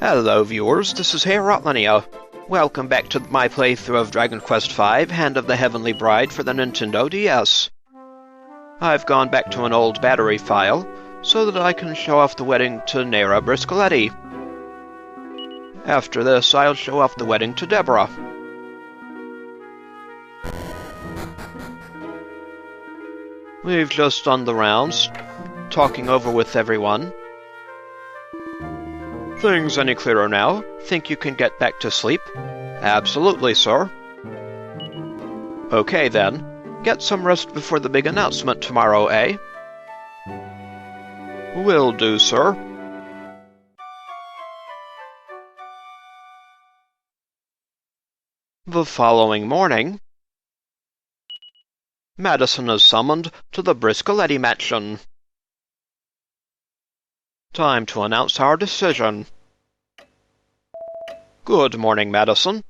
Hello viewers, this is Rodrigo. Welcome back to my playthrough of Dragon Quest V, Hand of the Heavenly Bride for the Nintendo DS. I've gone back to an old battery file, so that I can show off the wedding to Nera Briscoletti. After this, I'll show off the wedding to Deborah. We've just done the rounds, talking over with everyone. Things any clearer now? Think you can get back to sleep? Absolutely, sir. Okay then. Get some rest before the big announcement tomorrow, eh? Will do, sir. The following morning, Madason is summoned to the Briscoletti mansion. Time to announce our decision. Good morning, Madason.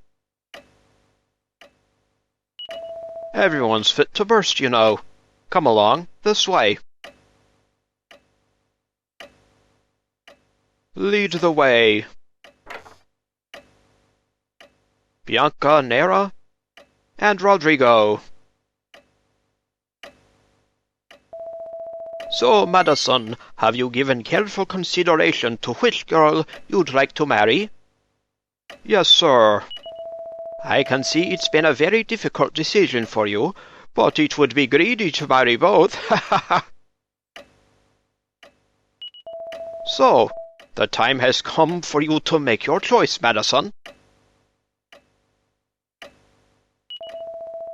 Everyone's fit to burst, you know. Come along, this way. Lead the way. Bianca, Nera, and Rodrigo. So, Madason, have you given careful consideration to which girl you'd like to marry? Yes, sir. I can see it's been a very difficult decision for you, but it would be greedy to marry both. So, the time has come for you to make your choice, Madason.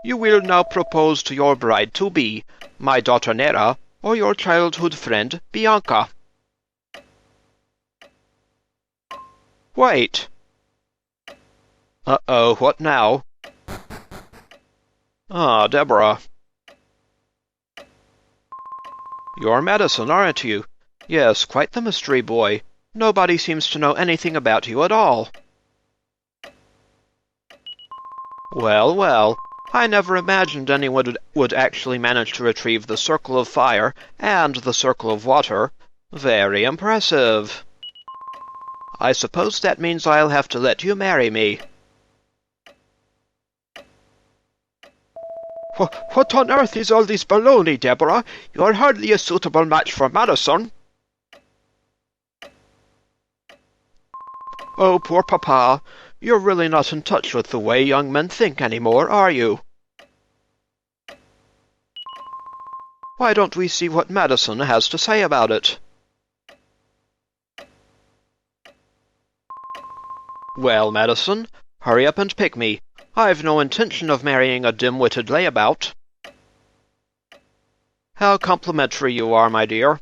You will now propose to your bride-to-be, my daughter Nera, or your childhood friend, Bianca. Wait. Uh-oh, what now? Ah, Deborah. You're Madason, aren't you? Yes, quite the mystery boy. Nobody seems to know anything about you at all. Well, well. I never imagined anyone would actually manage to retrieve the Circle of Fire and the Circle of Water. Very impressive. I suppose that means I'll have to let you marry me. What on earth is all this baloney, Deborah? You're hardly a suitable match for Madason. Oh, poor Papa. You're really not in touch with the way young men think anymore, are you? Why don't we see what Madason has to say about it? Well, Madason, hurry up and pick me. I've no intention of marrying a dim-witted layabout. How complimentary you are, my dear.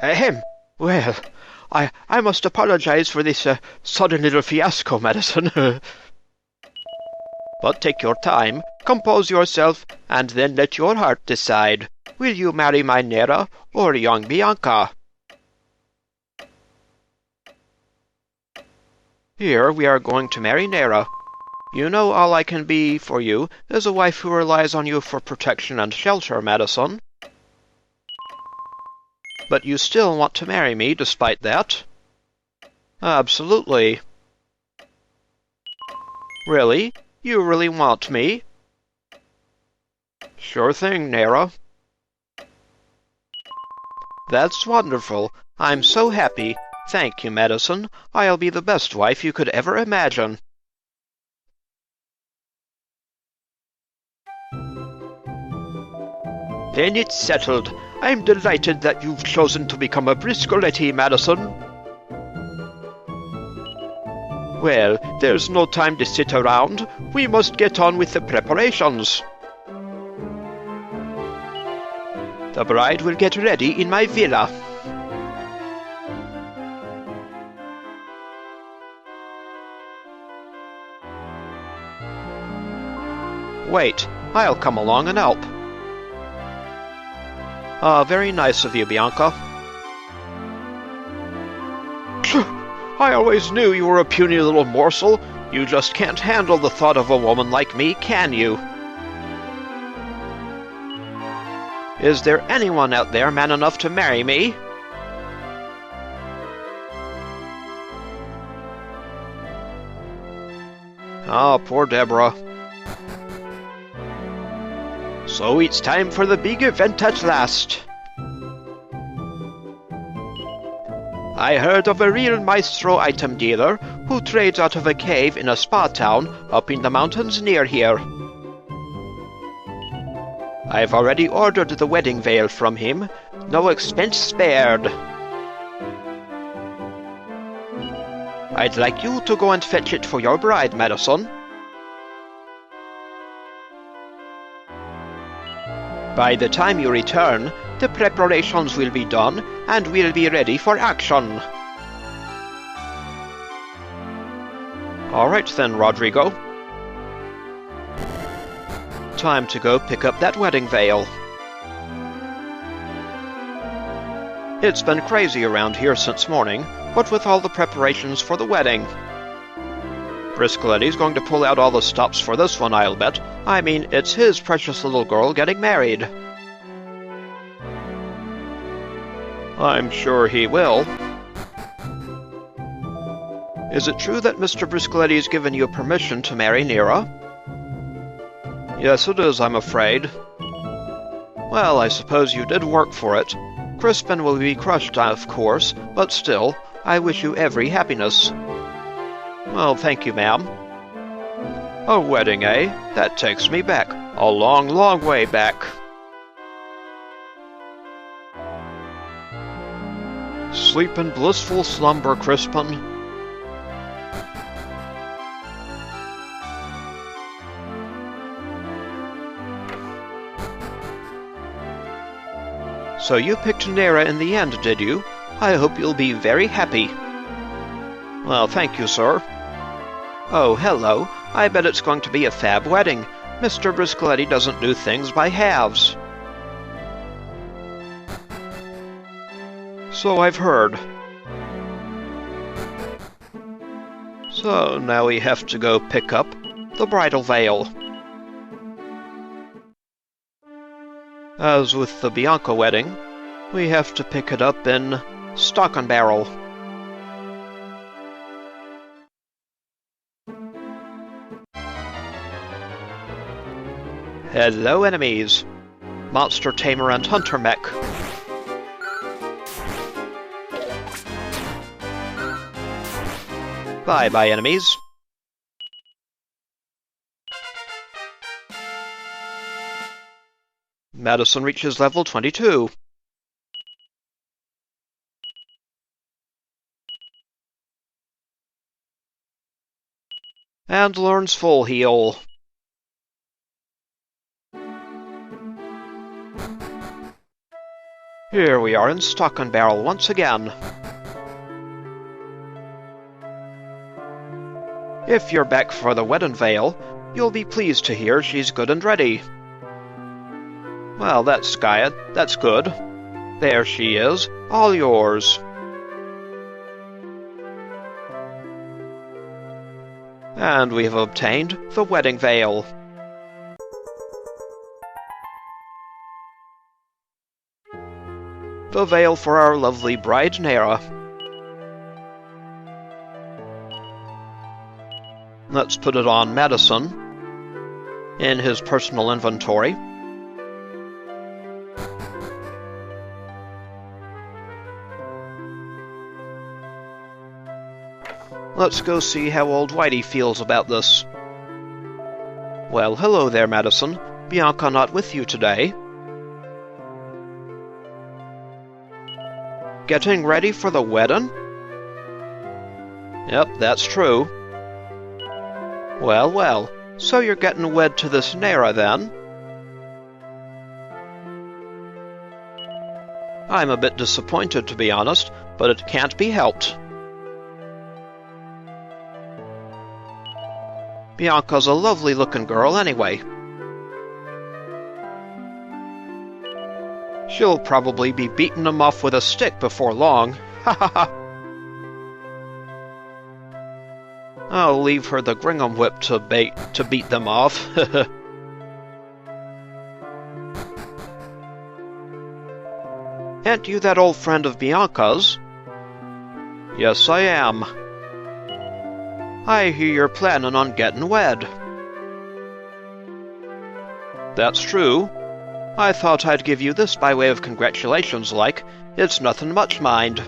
Ahem. Well, I must apologize for this sudden little fiasco, Madason. But take your time, compose yourself, and then let your heart decide. Will you marry my Nera or young Bianca? Here we are going to marry Nera. You know all I can be for you is a wife who relies on you for protection and shelter, Madason. But you still want to marry me despite that? Absolutely. Really? You really want me? Sure thing, Nera. That's wonderful. I'm so happy. Thank you, Madason. I'll be the best wife you could ever imagine. Then it's settled. I'm delighted that you've chosen to become a Briscoletti, Madason. Well, there's no time to sit around. We must get on with the preparations. The bride will get ready in my villa. Wait, I'll come along and help. Very nice of you, Bianca. I always knew you were a puny little morsel. You just can't handle the thought of a woman like me, can you? Is there anyone out there man enough to marry me? Ah, poor Deborah. So it's time for the big event at last. I heard of a real maestro item dealer who trades out of a cave in a spa town up in the mountains near here. I've already ordered the wedding veil from him, no expense spared. I'd like you to go and fetch it for your bride, Madason. By the time you return, the preparations will be done, and we'll be ready for action. All right then, Rodrigo. Time to go pick up that wedding veil. It's been crazy around here since morning, what with all the preparations for the wedding. Briscoletti's going to pull out all the stops for this one, I'll bet. I mean, it's his precious little girl getting married. I'm sure he will. Is it true that Mr. Briscoletti's given you permission to marry Nera? Yes, it is, I'm afraid. Well, I suppose you did work for it. Crispin will be crushed, of course, but still, I wish you every happiness. Well, thank you, ma'am. A wedding, eh? That takes me back. A long, long way back. Sleep in blissful slumber, Crispin. So you picked Nera in the end, did you? I hope you'll be very happy. Well, thank you, sir. Oh, hello. I bet it's going to be a fab wedding. Mr. Briscoletti doesn't do things by halves. So I've heard. So now we have to go pick up the bridal veil. As with the Bianca wedding, we have to pick it up in Stockenbarrel. Hello, enemies. Monster Tamer and Hunter Mech. Bye-bye, enemies. Madason reaches level 22. And learns full heal. Here we are in Stockenbarrel once again. If you're back for the wedding veil, you'll be pleased to hear she's good and ready. Well, that's Gaia. That's good. There she is, all yours. And we have obtained the wedding veil. The veil for our lovely bride Nera. Let's put it on Madason in his personal inventory. Let's go see how old Whitey feels about this. Well, hello there, Madason. Bianca not with you today. Getting ready for the wedding? Yep, that's true. Well, well, so you're getting wed to this Nera, then? I'm a bit disappointed, to be honest, but it can't be helped. Bianca's a lovely-looking girl, anyway. She'll probably be beating him off with a stick before long. Ha ha ha! I'll leave her the Gringham Whip to beat them off. Aren't you that old friend of Bianca's? Yes, I am. I hear you're planning on getting wed. That's true. I thought I'd give you this by way of congratulations, like. It's nothing much, mind.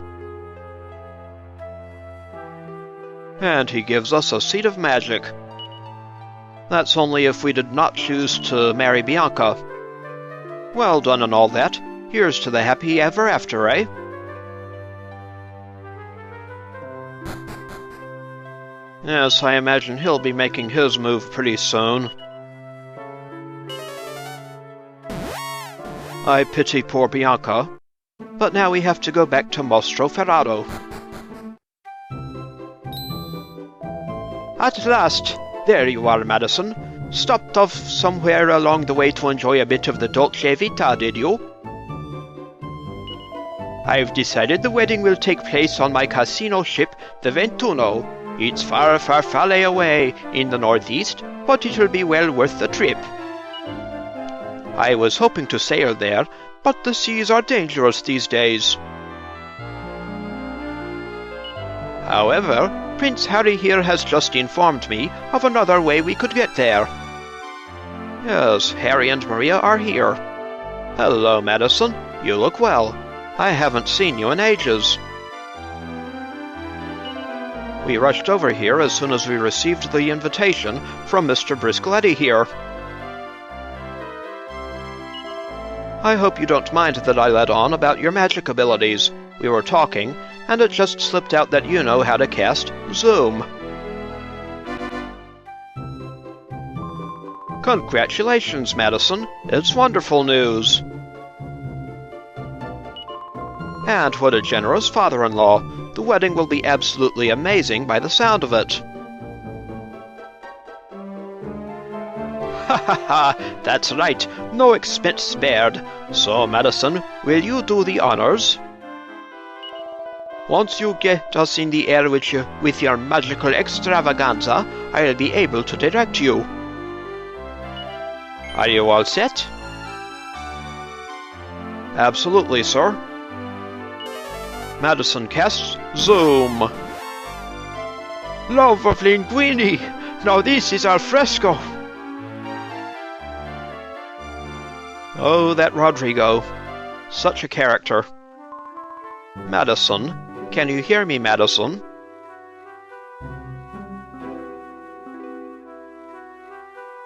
And he gives us a seed of magic. That's only if we did not choose to marry Bianca. Well done and all that. Here's to the happy ever after, eh? Yes, I imagine he'll be making his move pretty soon. I pity poor Bianca. But now we have to go back to Mostroferrato. At last! There you are, Madason. Stopped off somewhere along the way to enjoy a bit of the dolce vita, did you? I've decided the wedding will take place on my casino ship, the Ventuno. It's far, far, far away in the northeast, but it'll be well worth the trip. I was hoping to sail there, but the seas are dangerous these days. However, Prince Harry here has just informed me of another way we could get there. Yes, Harry and Maria are here. Hello, Madason. You look well. I haven't seen you in ages. We rushed over here as soon as we received the invitation from Mr. Briscoletti here. I hope you don't mind that I let on about your magic abilities. We were talking, and it just slipped out that you know how to cast Zoom. Congratulations, Madason. It's wonderful news. And what a generous father-in-law. The wedding will be absolutely amazing by the sound of it. Ha ha ha! That's right. No expense spared. So, Madason, will you do the honors? Once you get us in the air with your magical extravaganza, I'll be able to direct you. Are you all set? Absolutely, sir. Madason casts Zoom. Love of linguini! Now this is al fresco! Oh, that Rodrigo. Such a character. Madason. Can you hear me, Madason?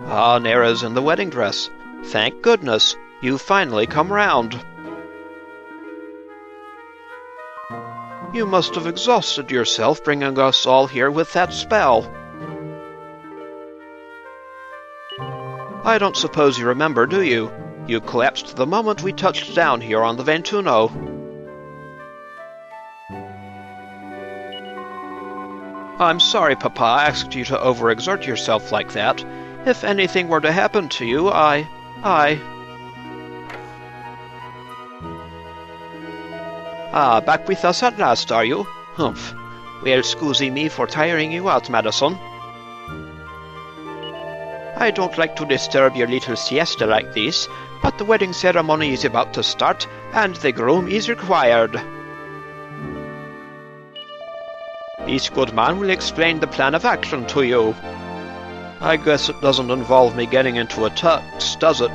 Ah, Nera's in the wedding dress. Thank goodness, you've finally come round. You must have exhausted yourself bringing us all here with that spell. I don't suppose you remember, do you? You collapsed the moment we touched down here on the Ventuno. I'm sorry Papa asked you to overexert yourself like that. If anything were to happen to you, Ah, back with us at last, are you? Humph. Well, scusi me for tiring you out, Madason. I don't like to disturb your little siesta like this, but the wedding ceremony is about to start, and the groom is required. This good man will explain the plan of action to you. I guess it doesn't involve me getting into a tux, does it?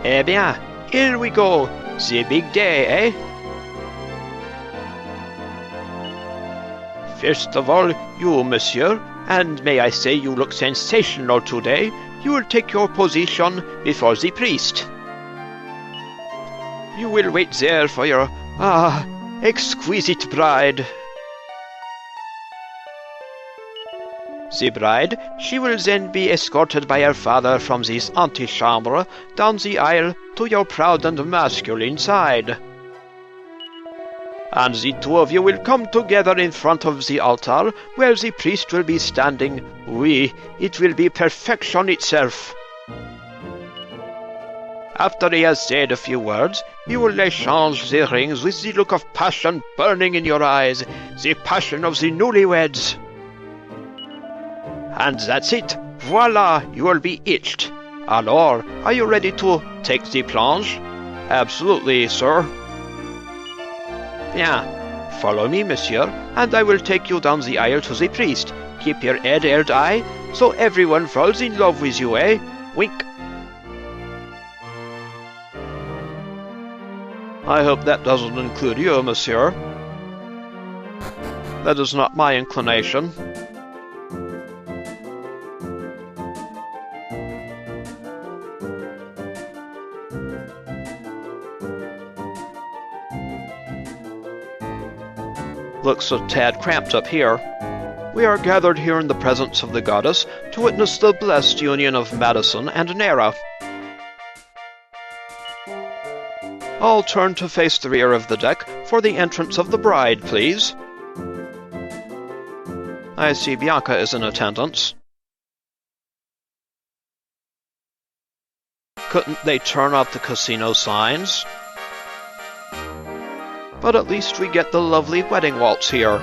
Eh bien, here we go. The big day, eh? First of all, you, monsieur, and may I say you look sensational today, you will take your position before the priest. You will wait there for your, exquisite bride. The bride, she will then be escorted by her father from this antechamber down the aisle to your proud and masculine side. And the two of you will come together in front of the altar, where the priest will be standing. Oui, it will be perfection itself. After he has said a few words, you will échange the rings with the look of passion burning in your eyes, the passion of the newlyweds. And that's it. Voila, you will be hitched. Alors, are you ready to take the plunge? Absolutely, sir. Bien. Follow me, monsieur, and I will take you down the aisle to the priest. Keep your head held high, so everyone falls in love with you, eh? Wink. I hope that doesn't include you, monsieur. That is not my inclination. Looks a tad cramped up here. We are gathered here in the presence of the goddess to witness the blessed union of Madason and Nera. All turn to face the rear of the deck for the entrance of the bride, please. I see Bianca is in attendance. Couldn't they turn off the casino signs? But at least we get the lovely wedding waltz here.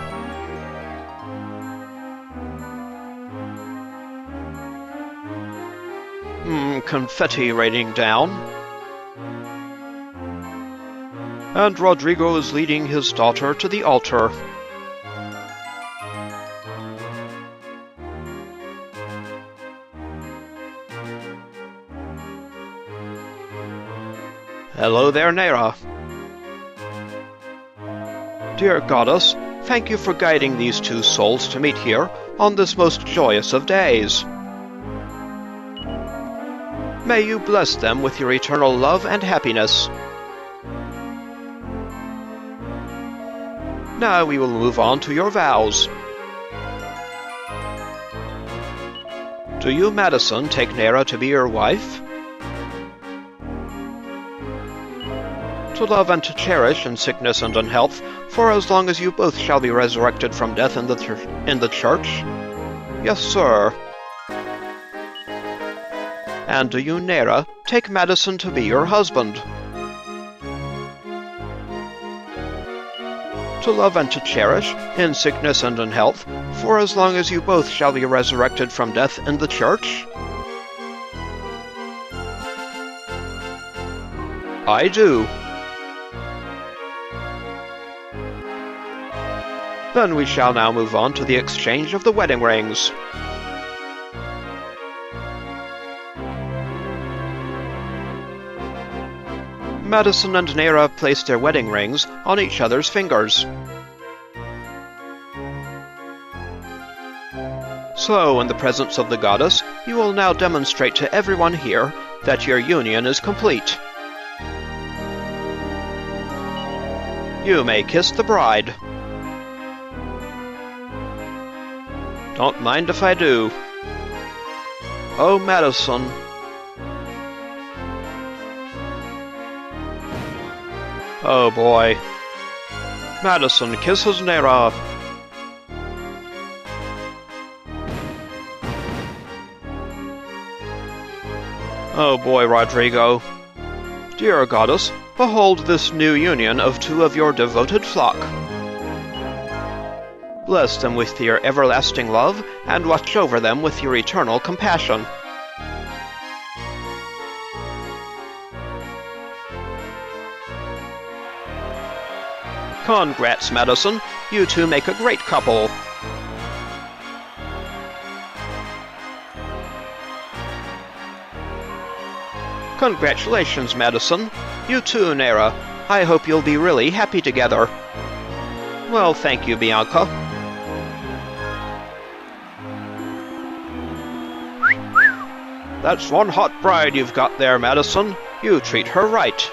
Confetti raining down. And Rodrigo is leading his daughter to the altar. Hello there, Nera. Dear goddess, thank you for guiding these two souls to meet here on this most joyous of days. May you bless them with your eternal love and happiness. Now we will move on to your vows. Do you, Madason, take Nera to be your wife? To love and to cherish in sickness and in health, for as long as you both shall be resurrected from death in the church? Yes, sir. And do you, Nera, take Madason to be your husband? To love and to cherish, in sickness and in health, for as long as you both shall be resurrected from death in the church? I do. Then we shall now move on to the exchange of the wedding rings. Madason and Nera place their wedding rings on each other's fingers. So, in the presence of the goddess, you will now demonstrate to everyone here that your union is complete. You may kiss the bride. Don't mind if I do. Oh, Madason. Oh boy. Madason kisses Nera. Oh boy, Rodrigo. Dear goddess, behold this new union of two of your devoted flock. Bless them with your everlasting love, and watch over them with your eternal compassion. Congrats, Madason. You two make a great couple. Congratulations, Madason. You too, Nera. I hope you'll be really happy together. Well, thank you, Bianca. That's one hot bride you've got there, Madason. You treat her right.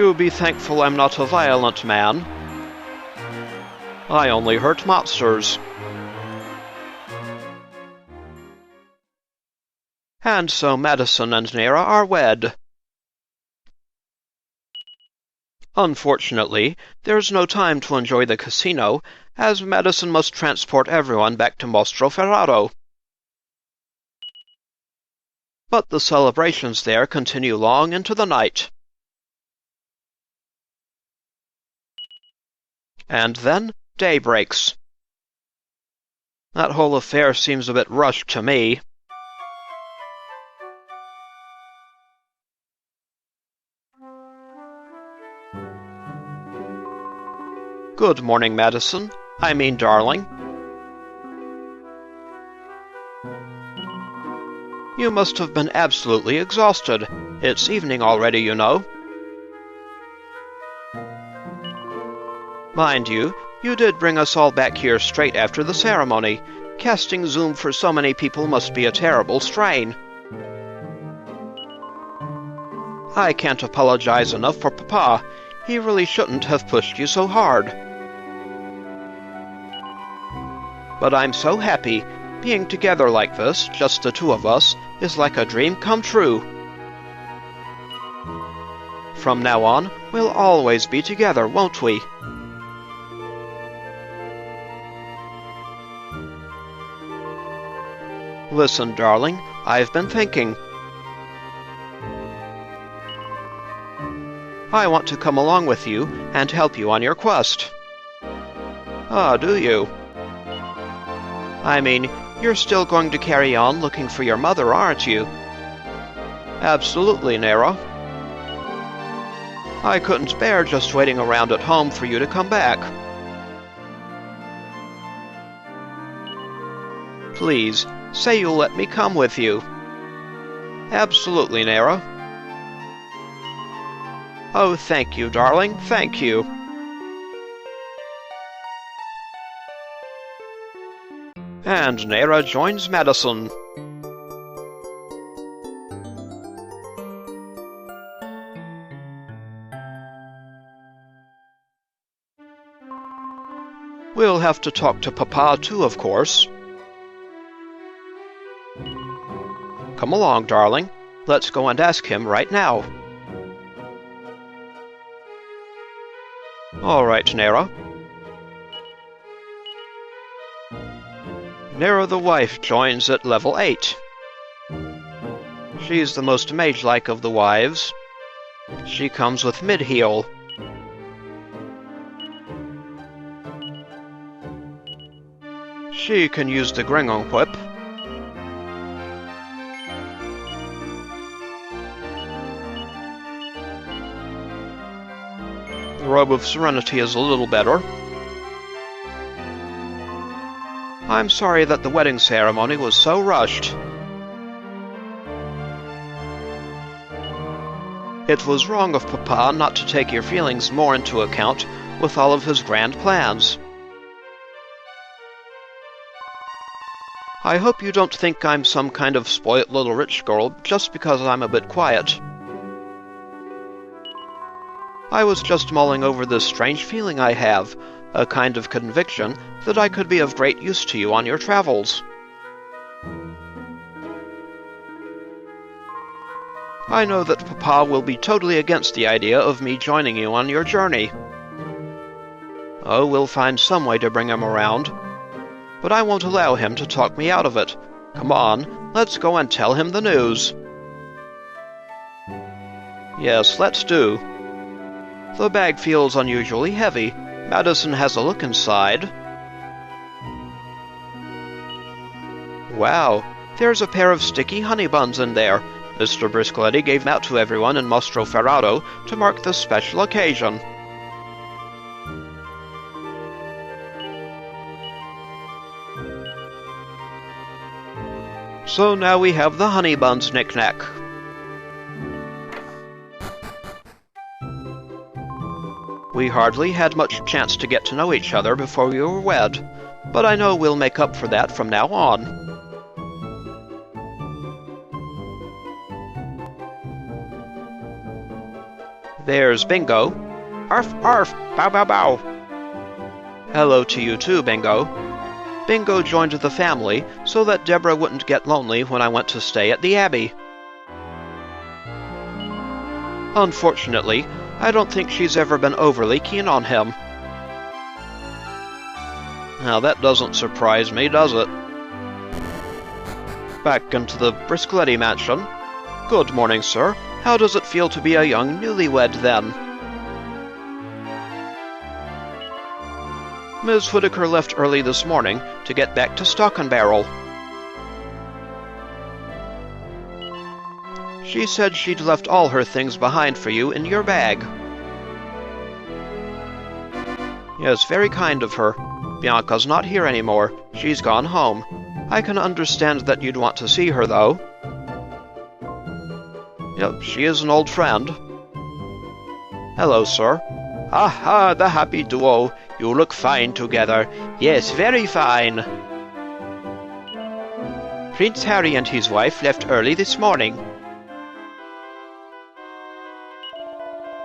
You be thankful I'm not a violent man. I only hurt monsters. And so Madason and Nera are wed. Unfortunately, there's no time to enjoy the casino, as Madason must transport everyone back to Mostroferrato. But the celebrations there continue long into the night. And then day breaks. That whole affair seems a bit rushed to me. Good morning, Madason. I mean, darling. You must have been absolutely exhausted. It's evening already, you know. Mind you, you did bring us all back here straight after the ceremony. Casting Zoom for so many people must be a terrible strain. I can't apologize enough for Papa. He really shouldn't have pushed you so hard. But I'm so happy. Being together like this, just the two of us, is like a dream come true. From now on, we'll always be together, won't we? Listen, darling, I've been thinking. I want to come along with you and help you on your quest. Ah, do you? I mean, you're still going to carry on looking for your mother, aren't you? Absolutely, Nera. I couldn't bear just waiting around at home for you to come back. Please, say you'll let me come with you. Absolutely, Nera. Oh, thank you, darling, thank you. And Nera joins Madason. We'll have to talk to Papa too, of course. Come along, darling. Let's go and ask him right now. All right, Nera. Nera the wife joins at level 8. She's the most mage-like of the wives. She comes with Midheal. She can use the Gringon Whip. The Robe of Serenity is a little better. I'm sorry that the wedding ceremony was so rushed. It was wrong of Papa not to take your feelings more into account with all of his grand plans. I hope you don't think I'm some kind of spoilt little rich girl just because I'm a bit quiet. I was just mulling over this strange feeling I have, a kind of conviction that I could be of great use to you on your travels. I know that Papa will be totally against the idea of me joining you on your journey. Oh, we'll find some way to bring him around. But I won't allow him to talk me out of it. Come on, let's go and tell him the news. Yes, let's do. The bag feels unusually heavy. Madason has a look inside. Wow, there's a pair of sticky honey buns in there. Mr. Briscoletti gave them out to everyone in Mostroferrato to mark this special occasion. So now we have the honey buns knick-knack. We hardly had much chance to get to know each other before we were wed, but I know we'll make up for that from now on. There's Bingo. Arf, arf, bow, bow, bow. Hello to you too, Bingo. Bingo joined the family so that Deborah wouldn't get lonely when I went to stay at the Abbey. Unfortunately, I don't think she's ever been overly keen on him. Now that doesn't surprise me, does it? Back into the Briscoletti mansion. Good morning, sir. How does it feel to be a young newlywed, then? Ms. Whittaker left early this morning to get back to Stockenbarrel. She said she'd left all her things behind for you in your bag. Yes, very kind of her. Bianca's not here anymore. She's gone home. I can understand that you'd want to see her, though. Yep, she is an old friend. Hello, sir. Aha, the happy duo. You look fine together. Yes, very fine. Prince Harry and his wife left early this morning.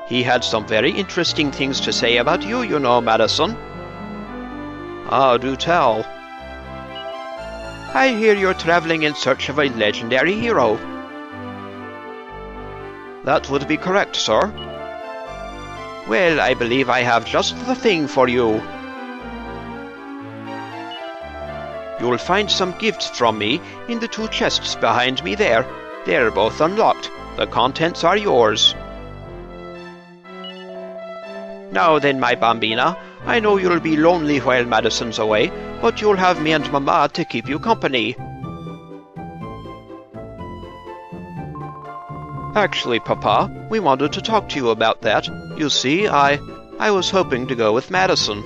He had some very interesting things to say about you, you know, Madason. Ah, do tell. I hear you're traveling in search of a legendary hero. That would be correct, sir. Well, I believe I have just the thing for you. You'll find some gifts from me in the 2 chests behind me there. They're both unlocked. The contents are yours. Now then, my bambina, I know you'll be lonely while Madason's away, but you'll have me and Mama to keep you company. Actually, Papa, we wanted to talk to you about that. You see, I was hoping to go with Madason.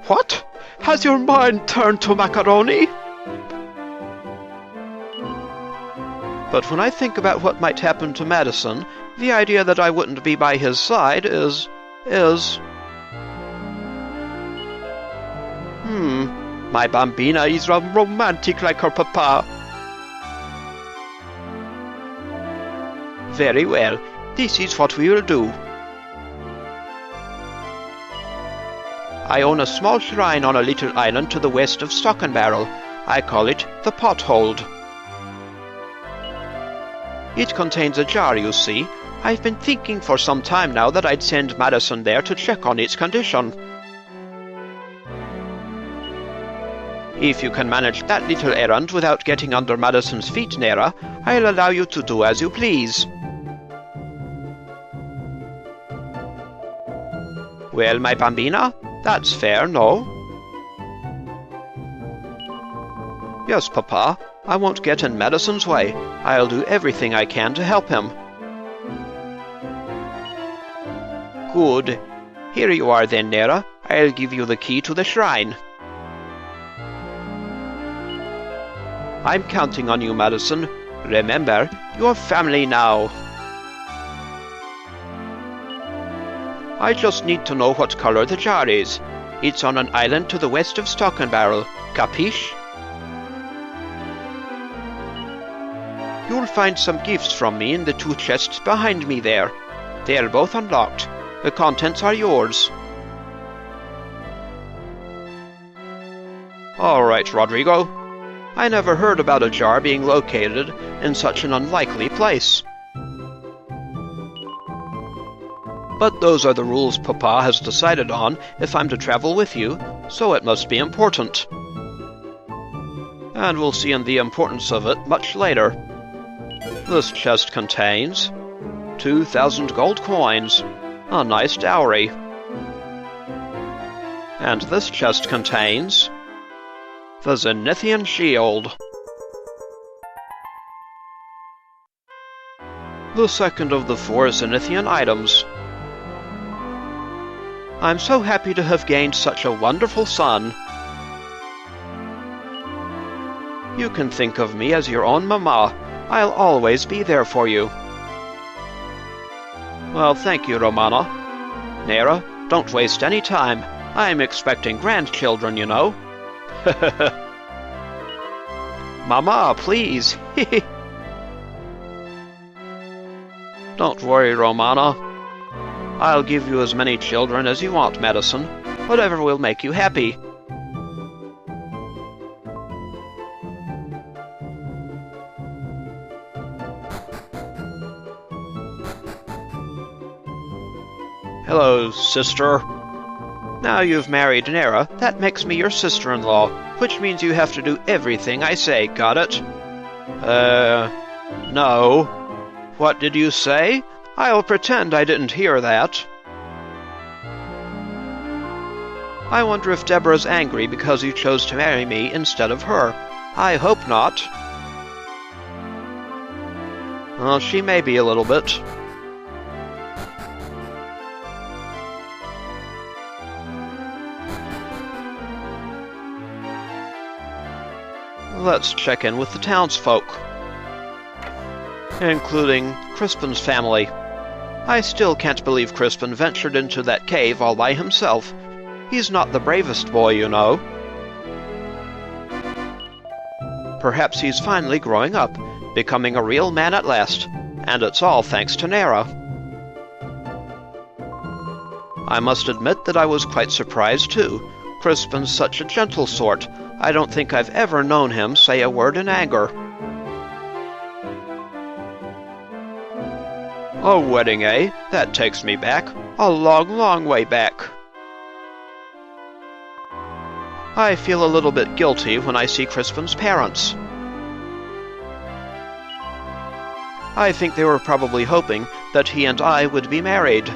What? Has your mind turned to macaroni? But when I think about what might happen to Madason, the idea that I wouldn't be by his side is... My bambina is romantic like her papa. Very well, this is what we will do. I own a small shrine on a little island to the west of Stockenbarrel. I call it the Pothold. It contains a jar, you see. I've been thinking for some time now that I'd send Madason there to check on its condition. If you can manage that little errand without getting under Madason's feet, Nera, I'll allow you to do as you please. Well, my bambina, that's fair, no? Yes, Papa, I won't get in Madason's way. I'll do everything I can to help him. Good. Here you are then, Nera. I'll give you the key to the shrine. I'm counting on you, Madason. Remember, you're family now. I just need to know what color the jar is. It's on an island to the west of Stockenbarrel. Capiche? You'll find some gifts from me in the 2 chests behind me there. They're both unlocked. The contents are yours. All right, Rodrigo. I never heard about a jar being located in such an unlikely place. But those are the rules Papa has decided on if I'm to travel with you, so it must be important. And we'll see in the importance of it much later. This chest contains 2,000 gold coins, a nice dowry. And this chest contains the Zenithian Shield. The second of the 4 Zenithian items. I'm so happy to have gained such a wonderful son. You can think of me as your own mama. I'll always be there for you. Well, thank you, Romana. Nera, don't waste any time. I'm expecting grandchildren, you know. Mama, please. Don't worry, Romana. I'll give you as many children as you want, Madason. Whatever will make you happy. Hello, sister. Now you've married Nera, that makes me your sister-in-law, which means you have to do everything I say, got it? No. What did you say? I'll pretend I didn't hear that. I wonder if Deborah's angry because you chose to marry me instead of her. I hope not. Well, she may be a little bit. Let's check in with the townsfolk, including Crispin's family. I still can't believe Crispin ventured into that cave all by himself. He's not the bravest boy, you know. Perhaps he's finally growing up, becoming a real man at last, and it's all thanks to Nera. I must admit that I was quite surprised, too. Crispin's such a gentle sort. I don't think I've ever known him say a word in anger. A wedding, eh? That takes me back. A long, long way back. I feel a little bit guilty when I see Crispin's parents. I think they were probably hoping that he and I would be married.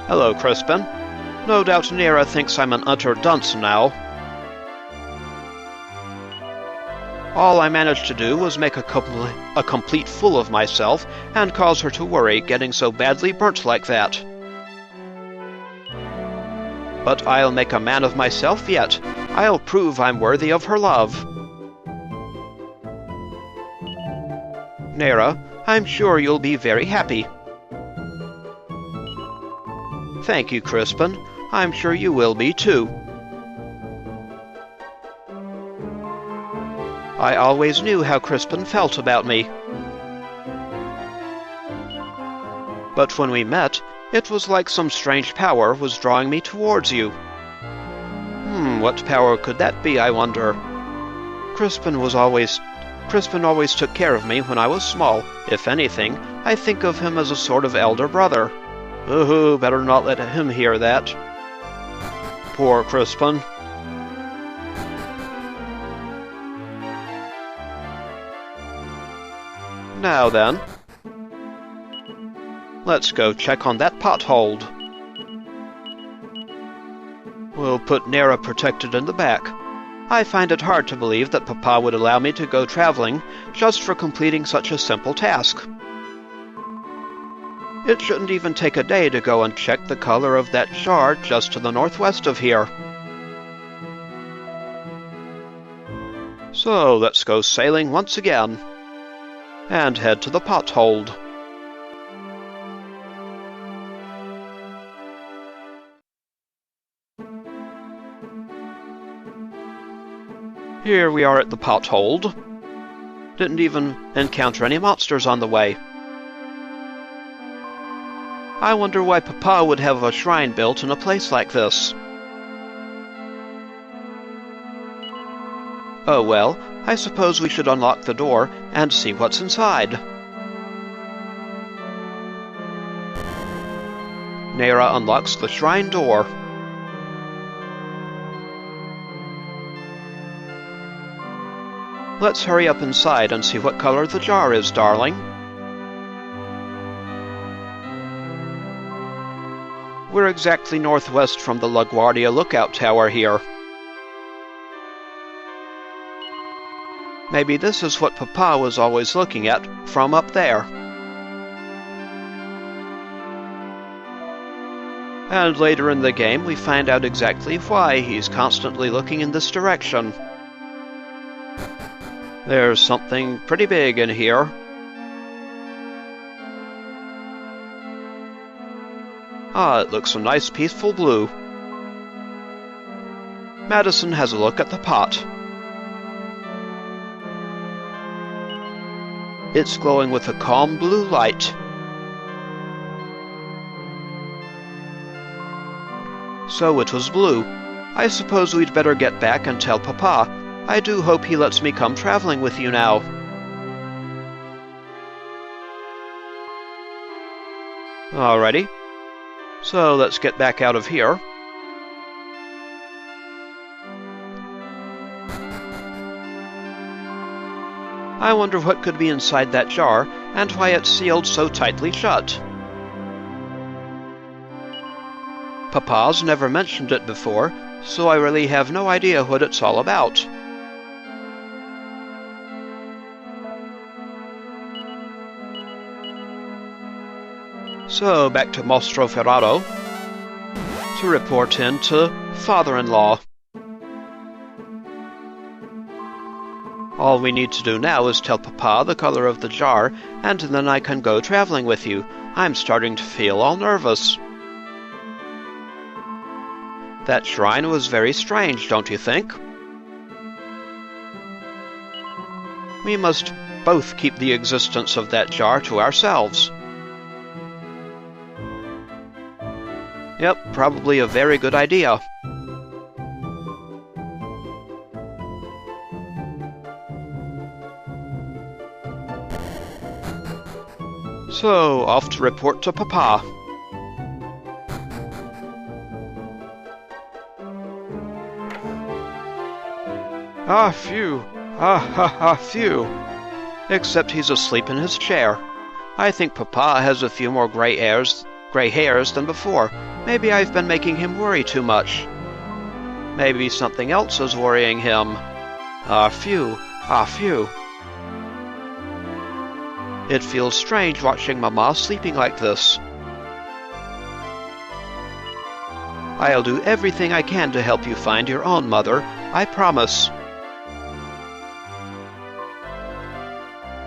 Hello, Crispin. No doubt Nera thinks I'm an utter dunce now. All I managed to do was make a complete fool of myself and cause her to worry, getting so badly burnt like that. But I'll make a man of myself yet. I'll prove I'm worthy of her love. Nera, I'm sure you'll be very happy. Thank you, Crispin. I'm sure you will be, too. I always knew how Crispin felt about me. But when we met, it was like some strange power was drawing me towards you. What power could that be, I wonder? Crispin always took care of me when I was small. If anything, I think of him as a sort of elder brother. Ooh, better not let him hear that. Poor Crispin. Now then, let's go check on that Pothold. We'll put Nera protected in the back. I find it hard to believe that Papa would allow me to go traveling just for completing such a simple task. It shouldn't even take a day to go and check the color of that jar just to the northwest of here. So let's go sailing once again, and head to the Pothold. Here we are at the Pothold. Didn't even encounter any monsters on the way. I wonder why Papa would have a shrine built in a place like this. Oh well, I suppose we should unlock the door and see what's inside. Nera unlocks the shrine door. Let's hurry up inside and see what color the jar is, darling. We're exactly northwest from the LaGuardia lookout tower here. Maybe this is what Papa was always looking at from up there. And later in the game, we find out exactly why he's constantly looking in this direction. There's something pretty big in here. It looks a nice peaceful blue. Madason has a look at the pot. It's glowing with a calm blue light. So it was blue. I suppose we'd better get back and tell Papa. I do hope he lets me come traveling with you now. Alrighty. So let's get back out of here. I wonder what could be inside that jar, and why it's sealed so tightly shut. Papa's never mentioned it before, so I really have no idea what it's all about. So, back to Mostroferrato. to report in to father-in-law. All we need to do now is tell Papa the color of the jar, and then I can go traveling with you. I'm starting to feel all nervous. That shrine was very strange, don't you think? We must both keep the existence of that jar to ourselves. Yep, probably a very good idea. So, off to report to Papa. Ah, phew. Phew. Except he's asleep in his chair. I think Papa has a few more gray hairs than before. Maybe I've been making him worry too much. Maybe something else is worrying him. Ah, phew. It feels strange watching Mama sleeping like this. I'll do everything I can to help you find your own mother, I promise.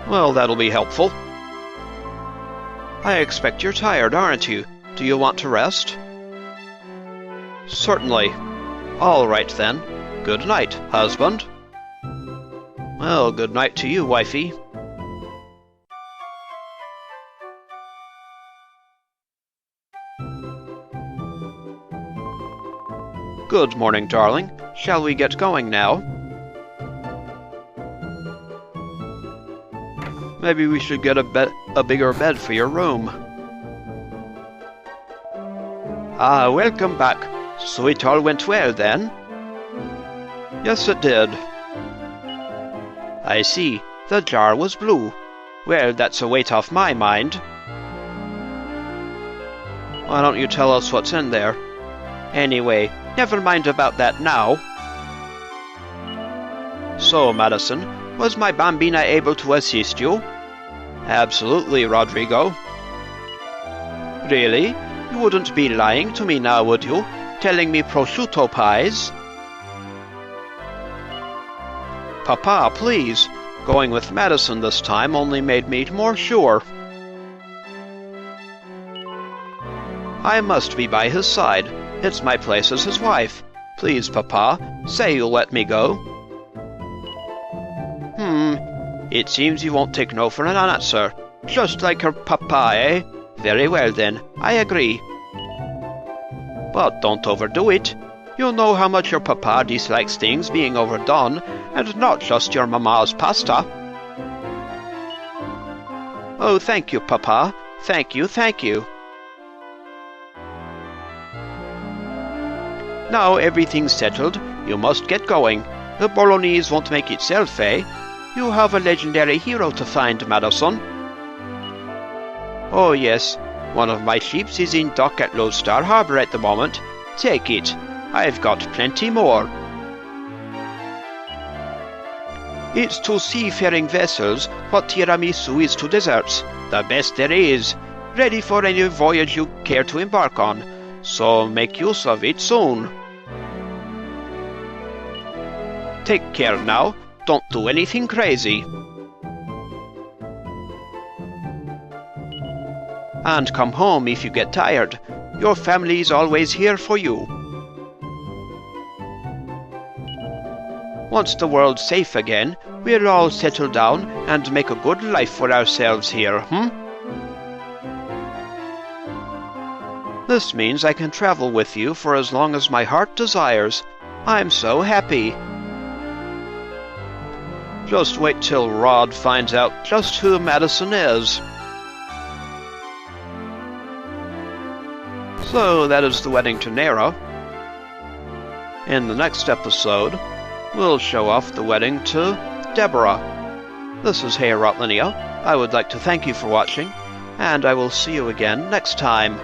Well, that'll be helpful. I expect you're tired, aren't you? Do you want to rest? Certainly. All right, then. Good night, husband. Well, good night to you, wifey. Good morning, darling. Shall we get going now? Maybe we should get a bigger bed for your room. Ah, welcome back. So it all went well, then? Yes, it did. I see. The jar was blue. Well, that's a weight off my mind. Why don't you tell us what's in there? Anyway, never mind about that now. So, Madason, was my bambina able to assist you? Absolutely, Rodrigo. Really? You wouldn't be lying to me now, would you? Telling me prosciutto pies? Papa, please. Going with Madason this time only made me more sure. I must be by his side. It's my place as his wife. Please, Papa, say you'll let me go. It seems you won't take no for an answer. Just like your papa, eh? Very well then, I agree. But don't overdo it. You know how much your papa dislikes things being overdone, and not just your mama's pasta. Oh, thank you, Papa. Thank you. Now everything's settled, you must get going. The bolognese won't make itself, eh? You have a legendary hero to find, Madason. Oh yes, one of my ships is in dock at Lodestar Harbour at the moment. Take it. I've got plenty more. It's to seafaring vessels what tiramisu is to desserts. The best there is. Ready for any voyage you care to embark on. So make use of it soon. Take care now. Don't do anything crazy. And come home if you get tired. Your family's always here for you. Once the world's safe again, we'll all settle down and make a good life for ourselves here, This means I can travel with you for as long as my heart desires. I'm so happy. Just wait till Rod finds out just who Madason is. So that is the wedding to Nera. In the next episode, we'll show off the wedding to Deborah. This is Hey Rotlinia. I would like to thank you for watching, and I will see you again next time.